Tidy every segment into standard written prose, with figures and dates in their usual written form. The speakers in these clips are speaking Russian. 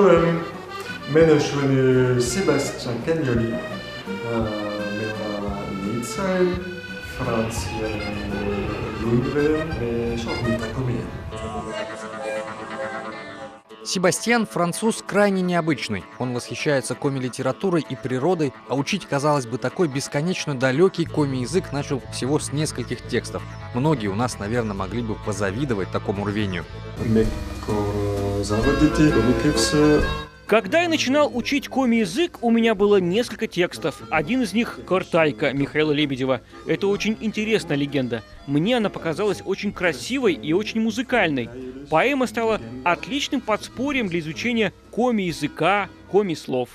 Шалом, меня зовут Себастьян Каньоли, меня Ниццаль, Франция, Лунден, и шалом такое. Себастьян – француз крайне необычный. Он восхищается коми-литературой и природой, а учить, казалось бы, такой бесконечно далекий коми-язык начал всего с нескольких текстов. Многие у нас, наверное, могли бы позавидовать такому рвению. Когда я начинал учить коми-язык, у меня было несколько текстов. Один из них — «Картайка» Михаила Лебедева. Это очень интересная легенда. Мне она показалась очень красивой и очень музыкальной. Поэма стала отличным подспорьем для изучения коми-языка, коми-слов.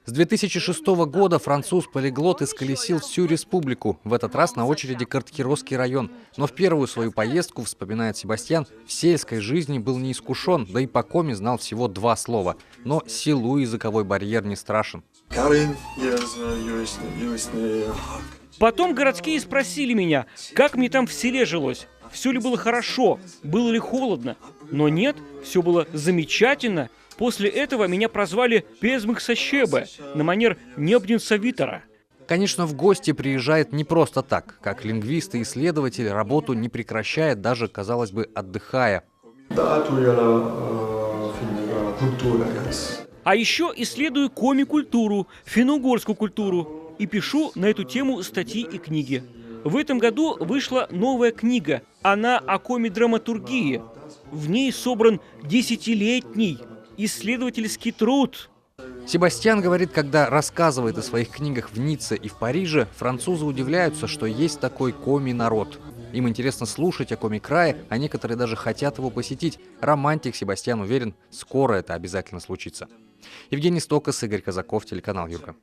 С 2006 года француз-полиглот исколесил всю республику. В этот раз на очереди Карткиросский район. Но в первую свою поездку, вспоминает Себастьян, в сельской жизни был неискушен, да и по коми знал всего 2 слова. Но селу языковой барьер не страшен. Потом городские спросили меня, как мне там в селе жилось. Все ли было хорошо, было ли холодно. Но нет, все было замечательно. После этого меня прозвали Пезмыксащебе, на манер Небдинсавитера. Конечно, в гости приезжает не просто так. Как лингвист и исследователь работу не прекращает, даже, казалось бы, отдыхая. А еще исследую коми-культуру, финно-угорскую культуру и пишу на эту тему статьи и книги. В этом году вышла новая книга. Она о коми-драматургии. В ней собран 10-летний исследовательский труд. Себастьян говорит, когда рассказывает о своих книгах в Ницце и в Париже, французы удивляются, что есть такой коми-народ. Им интересно слушать о коми-крае, а некоторые даже хотят его посетить. Романтик Себастьян уверен, скоро это обязательно случится. Евгений Стокос, Игорь Казаков, телеканал Юрка.